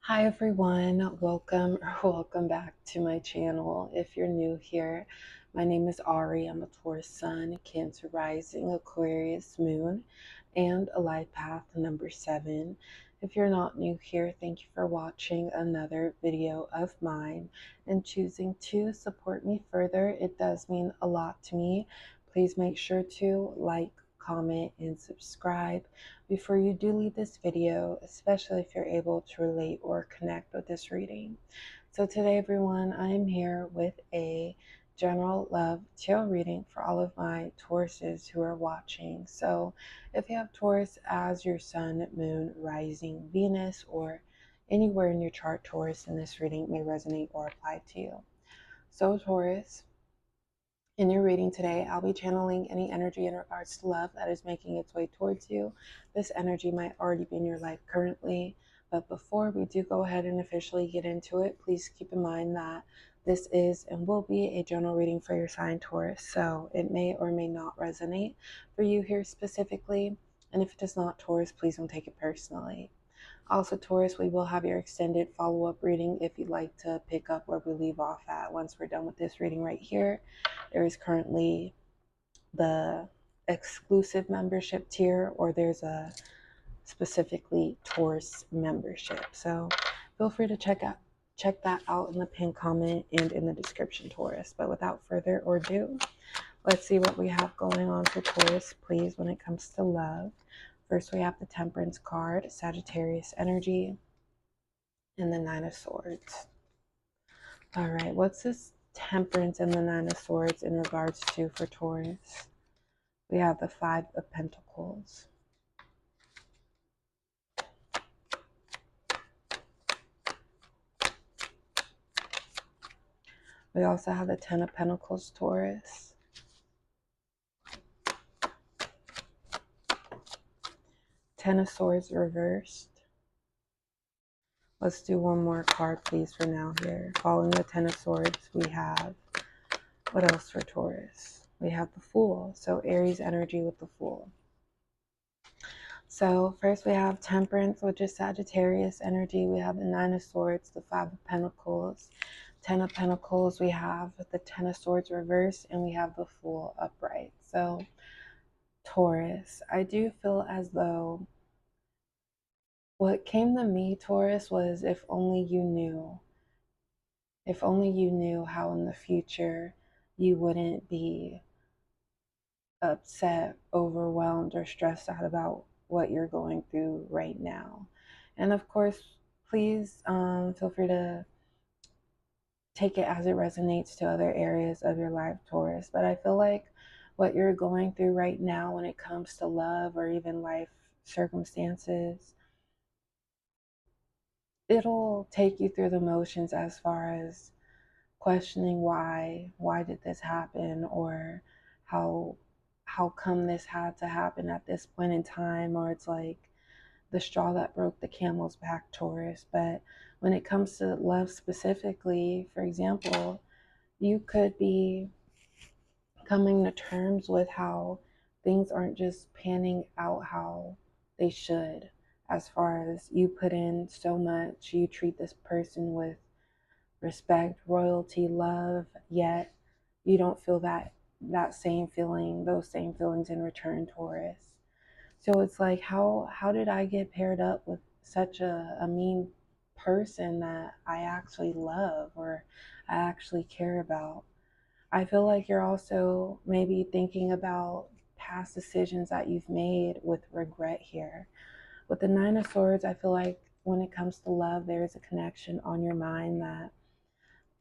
Hi everyone, welcome back to my channel. If you're new here, my name is Ari. I'm a Taurus Sun, Cancer Rising, Aquarius Moon, and a life path number 7. If you're not new here, thank you for watching another video of mine and choosing to support me further. It does mean a lot to me. Please make sure to like, comment, and subscribe before you do leave this video, especially if you're able to relate or connect with this reading. So today, everyone, I am here with a general love tarot reading for all of my Tauruses who are watching. So if you have Taurus as your sun, moon, rising, Venus, or anywhere in your chart Taurus in this reading may resonate or apply to you. So Taurus, in your reading today, I'll be channeling any energy in regards to love that is making its way towards you. This energy might already be in your life currently, but before we do go ahead and officially get into it, please keep in mind that this is and will be a general reading for your sign Taurus, so it may or may not resonate for you here specifically. And if it does not, Taurus, please don't take it personally. Also, Taurus, we will have your extended follow-up reading if you'd like to pick up where we leave off at once we're done with this reading right here. There is currently the exclusive membership tier, or there's a specifically Taurus membership. So feel free to check that out in the pinned comment and in the description, Taurus. But without further ado, let's see what we have going on for Taurus, please, when it comes to love. First, we have the Temperance card, Sagittarius energy, and the Nine of Swords. All right, what's this Temperance and the Nine of Swords in regards to for Taurus? We have the Five of Pentacles. We also have the Ten of Pentacles, Taurus. Ten of Swords reversed. Let's do one more card, please, for now here. Following the Ten of Swords, we have, what else for Taurus? We have the Fool. So Aries energy with the Fool. So first we have Temperance, which is Sagittarius energy. We have the Nine of Swords, the Five of Pentacles, Ten of Pentacles. We have the Ten of Swords reversed, and we have the Fool upright. So Taurus, I do feel as though what came to me, Taurus, was if only you knew. If only you knew how in the future you wouldn't be upset, overwhelmed, or stressed out about what you're going through right now. And of course, please feel free to take it as it resonates to other areas of your life, Taurus. But I feel like what you're going through right now when it comes to love or even life circumstances, it'll take you through the motions as far as questioning why did this happen, or how come this had to happen at this point in time, or it's like the straw that broke the camel's back, Taurus. But when it comes to love specifically, for example, you could be coming to terms with how things aren't just panning out how they should, as far as you put in so much, you treat this person with respect, royalty, love, yet you don't feel that same feeling, those same feelings in return, Taurus. So it's like, how did I get paired up with such a mean person that I actually love or I actually care about? I feel like you're also maybe thinking about past decisions that you've made with regret here. With the Nine of Swords, I feel like when it comes to love, there is a connection on your mind that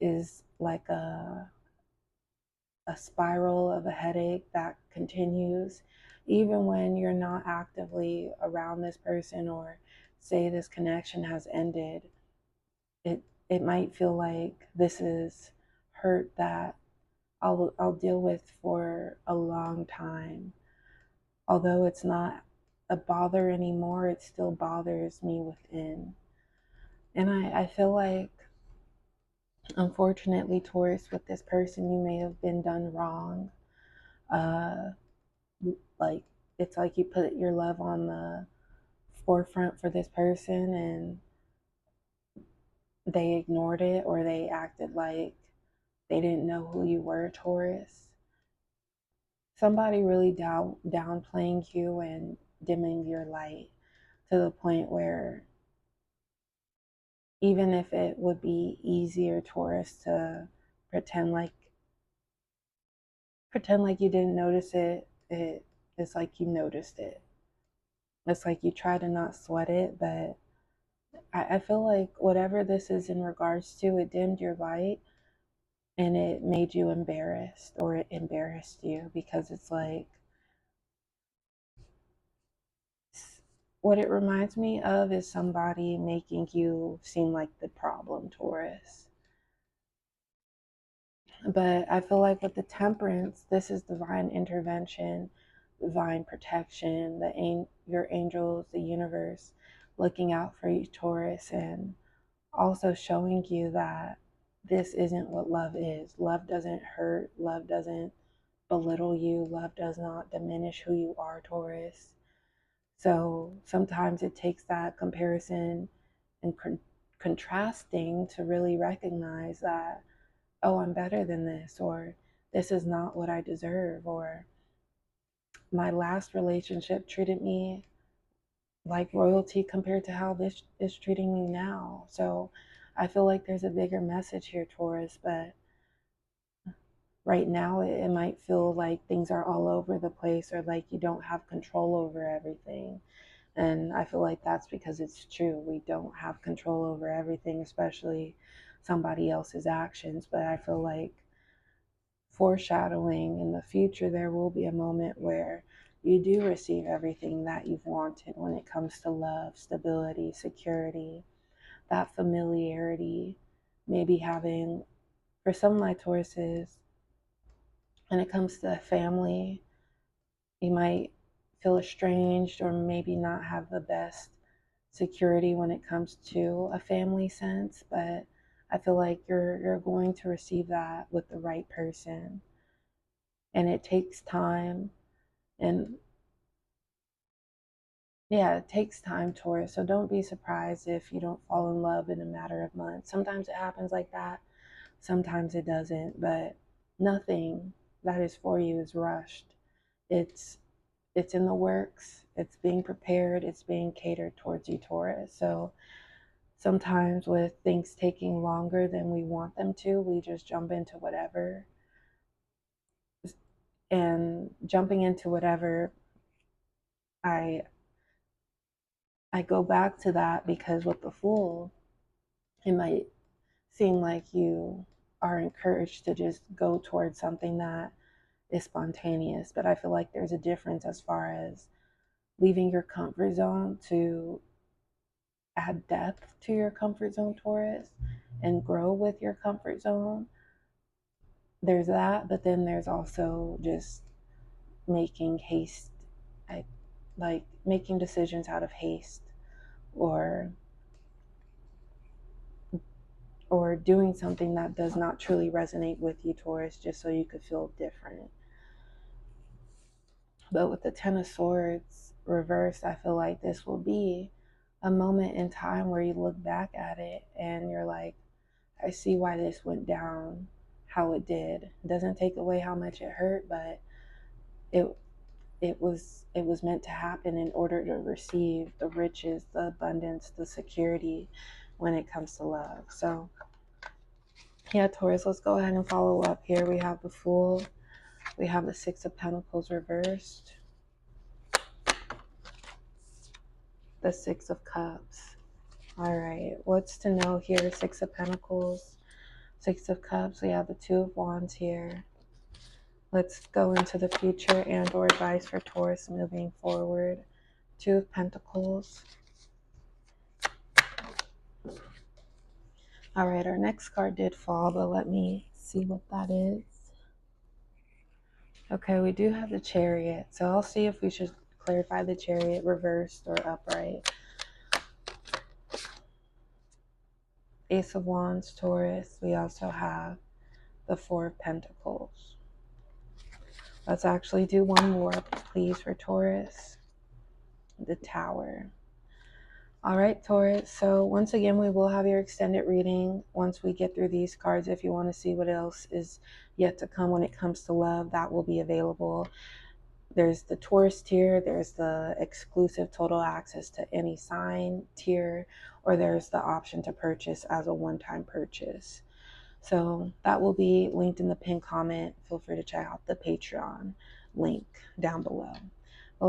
is like a spiral of a headache that continues even when you're not actively around this person, or say this connection has ended. It might feel like this is hurt that I'll deal with for a long time. Although it's not a bother anymore, it still bothers me within. And I feel like, unfortunately, Taurus, with this person, you may have been done wrong. Uh, like, it's like you put your love on the forefront for this person, and they ignored it or they acted like they didn't know who you were, Taurus. Somebody really downplaying you and dimming your light to the point where even if it would be easier, Taurus, to pretend like you didn't notice it, it's like you noticed it. It's like you try to not sweat it, but I feel like whatever this is in regards to, it dimmed your light and it made you embarrassed, or it embarrassed you, because it's like what it reminds me of is somebody making you seem like the problem, Taurus. But I feel like with the temperance, this is divine intervention, divine protection, your angels, the universe looking out for you, Taurus, and also showing you that this isn't what love is. Love doesn't hurt. Love doesn't belittle you. Love does not diminish who you are, Taurus. So sometimes it takes that comparison and contrasting to really recognize that, oh, I'm better than this, or this is not what I deserve, or my last relationship treated me like royalty compared to how this is treating me now. So I feel like there's a bigger message here, Taurus, but right now it might feel like things are all over the place, or like you don't have control over everything. And I feel like that's because it's true. We don't have control over everything, especially somebody else's actions. But I feel like foreshadowing in the future, there will be a moment where you do receive everything that you've wanted when it comes to love, stability, security, that familiarity, maybe having, for some of my Tauruses, when it comes to family, you might feel estranged or maybe not have the best security when it comes to a family sense, but I feel like you're going to receive that with the right person. And it takes time, and yeah, it takes time, Taurus. So don't be surprised if you don't fall in love in a matter of months. Sometimes it happens like that, sometimes it doesn't, but nothing that is for you is rushed. It's it's in the works, it's being prepared, it's being catered towards you, Taurus. So sometimes with things taking longer than we want them to, we just jump into whatever. And jumping into whatever, I I go back to that because with the Fool, it might seem like you are encouraged to just go towards something that is spontaneous, but I feel like there's a difference as far as leaving your comfort zone to add depth to your comfort zone, Taurus, and grow with your comfort zone. There's that, but then there's also just making haste, I, like making decisions out of haste, or doing something that does not truly resonate with you, Taurus, just so you could feel different. But with the Ten of Swords reversed, I feel like this will be a moment in time where you look back at it and you're like, I see why this went down how it did. It doesn't take away how much it hurt, but it it was meant to happen in order to receive the riches, the abundance, the security when it comes to love. So yeah, Taurus, let's go ahead and follow up here. We have the Fool, we have the Six of Pentacles reversed, the Six of Cups. All right, what's to know here? Six of Pentacles, Six of Cups. We have the Two of Wands here. Let's go into the future and or advice for Taurus moving forward. Two of Pentacles. All right, our next card did fall, but let me see what that is. Okay, we do have the Chariot, so I'll see if we should clarify the Chariot reversed or upright. Ace of Wands, Taurus. We also have the Four of Pentacles. Let's actually do one more, please, for Taurus. The Tower. All right, Taurus. So once again, we will have your extended reading once we get through these cards. If you want to see what else is yet to come when it comes to love, that will be available. There's the Taurus tier, there's the exclusive total access to any sign tier, or there's the option to purchase as a one-time purchase. So that will be linked in the pinned comment. Feel free to check out the Patreon link down below. But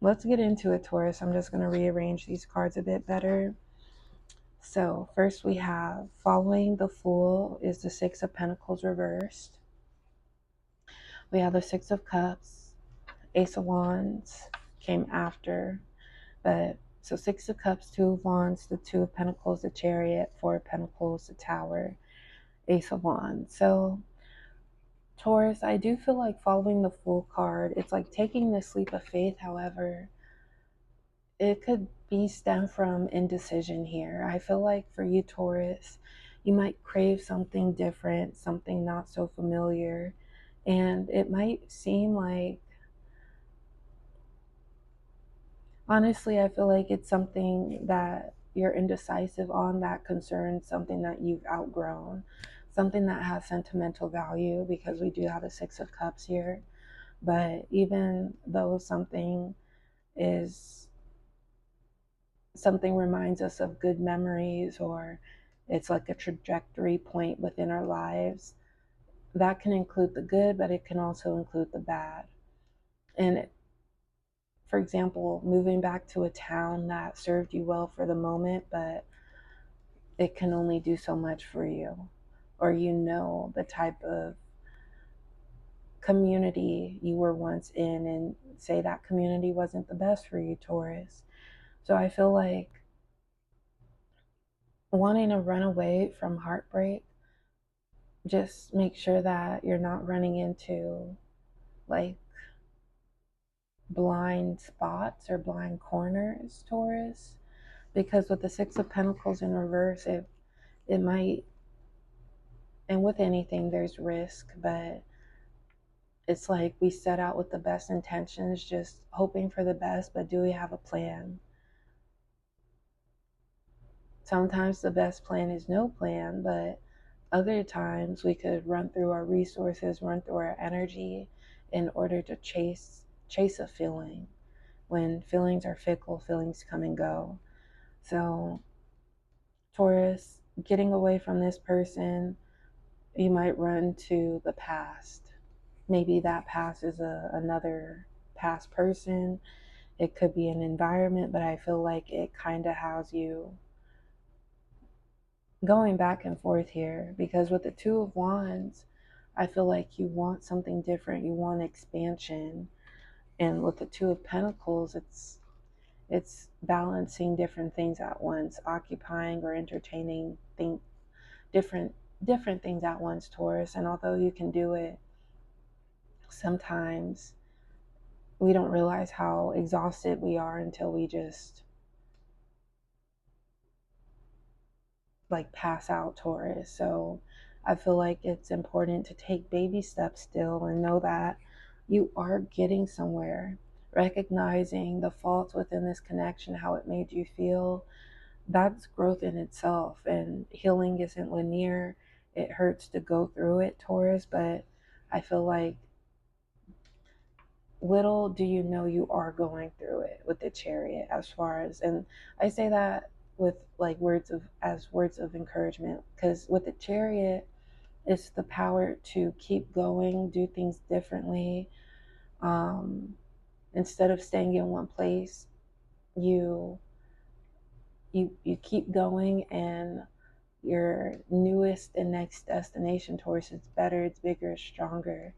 let's get into it, Taurus. I'm just going to rearrange these cards a bit better. So first we have, following the Fool is the Six of Pentacles reversed. We have the Six of Cups, Ace of Wands came after, but so Six of Cups, Two of Wands, the Two of Pentacles, the Chariot, Four of Pentacles, the Tower, Ace of Wands. So Taurus, I do feel like following the Fool card, it's like taking this leap of faith. However, it could be stem from indecision here. I feel like for you, Taurus, you might crave something different, something not so familiar, and it might seem like, honestly, I feel like it's something that you're indecisive on, that concerns something that you've outgrown, something that has sentimental value, because we do have a Six of Cups here. But even though something reminds us of good memories, or it's like a trajectory point within our lives, that can include the good, but it can also include the bad. And for example, moving back to a town that served you well for the moment, but it can only do so much for you. Or the type of community you were once in, and say that community wasn't the best for you, Taurus. So I feel like wanting to run away from heartbreak, just make sure that you're not running into like blind spots or blind corners, Taurus. Because with the Six of Pentacles in reverse, it might, and with anything there's risk, but it's like we set out with the best intentions, just hoping for the best, but do we have a plan? Sometimes the best plan is no plan, but other times we could run through our resources, run through our energy in order to chase a feeling. When feelings are fickle, feelings come and go. So Taurus, getting away from this person, you might run to the past. Maybe that past is another past person. It could be an environment, but I feel like it kind of has you going back and forth here, because with the Two of Wands, I feel like you want something different, you want expansion. And with the Two of Pentacles, it's balancing different things at once, occupying or entertaining different things at once, Taurus. And although you can do it, sometimes we don't realize how exhausted we are until we just like pass out, Taurus. So I feel like it's important to take baby steps still and know that you are getting somewhere. Recognizing the faults within this connection, how it made you feel, that's growth in itself. And healing isn't linear. It hurts to go through it, Taurus, but I feel like little do you know you are going through it with the Chariot, as far as, and I say that with like words of encouragement, because with the Chariot, it's the power to keep going, do things differently. Instead of staying in one place, you you keep going, and your newest and next destination, Taurus, it's better, it's bigger, it's stronger.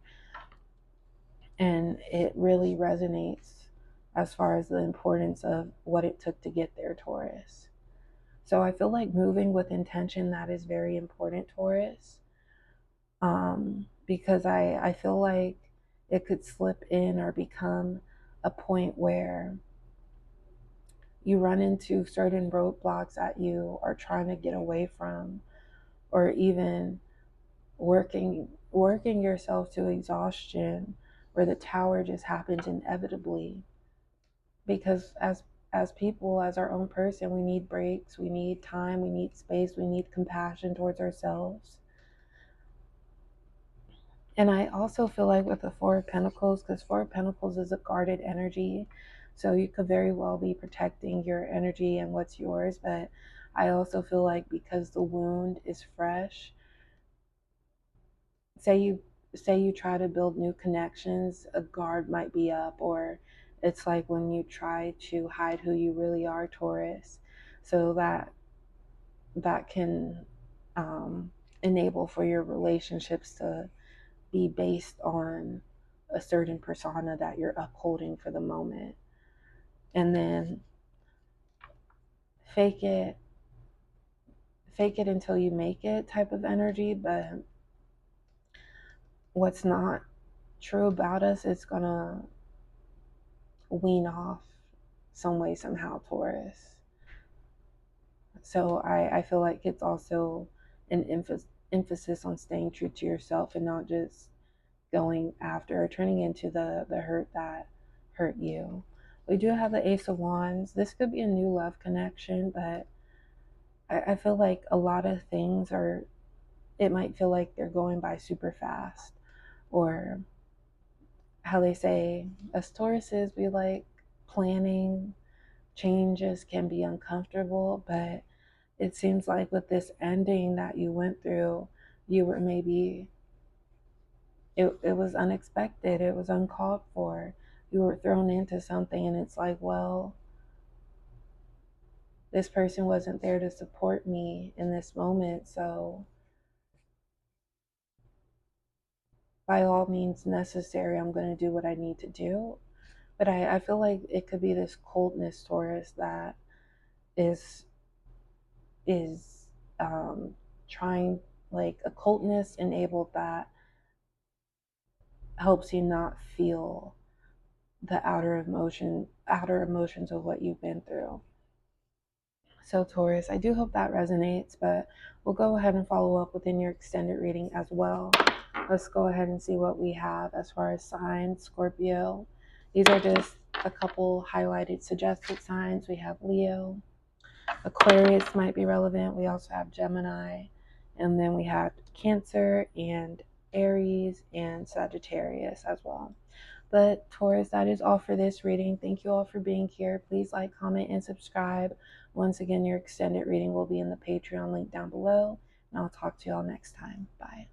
And it really resonates as far as the importance of what it took to get there, Taurus. So I feel like moving with intention, that is very important, Taurus. Because I feel like it could slip in or become a point where you run into certain roadblocks that you are trying to get away from, or even working yourself to exhaustion, where the Tower just happens inevitably. Because as people, as our own person, we need breaks, we need time, we need space, we need compassion towards ourselves. And I also feel like with the Four of Pentacles, because Four of Pentacles is a guarded energy, so you could very well be protecting your energy and what's yours. But I also feel like because the wound is fresh, say you try to build new connections, a guard might be up, or it's like when you try to hide who you really are, Taurus, so that can enable for your relationships to be based on a certain persona that you're upholding for the moment. And then fake it until you make it type of energy. But what's not true about us is gonna wean off some way, somehow, Taurus. So I feel like it's also an emphasis on staying true to yourself and not just going after or turning into the hurt that hurt you. We do have the Ace of Wands. This could be a new love connection, but I feel like a lot of things are, it might feel like they're going by super fast. Or how they say, as Tauruses, we like planning. Changes can be uncomfortable, but it seems like with this ending that you went through, you were maybe, it was unexpected, it was uncalled for. You were thrown into something, and it's like, well, this person wasn't there to support me in this moment, so by all means necessary, I'm going to do what I need to do. But I feel like it could be this coldness, Taurus, that is is trying, like a coldness enabled that helps you not feel the outer emotions of what you've been through. So Taurus, I do hope that resonates, but we'll go ahead and follow up within your extended reading as well. Let's go ahead and see what we have as far as signs. Scorpio, these are just a couple highlighted suggested signs. We have Leo, Aquarius might be relevant. We also have Gemini, and then we have Cancer and Aries and Sagittarius as well. But Taurus, that is all for this reading. Thank you all for being here. Please like, comment, and subscribe. Once again, your extended reading will be in the Patreon link down below. And I'll talk to you all next time. Bye.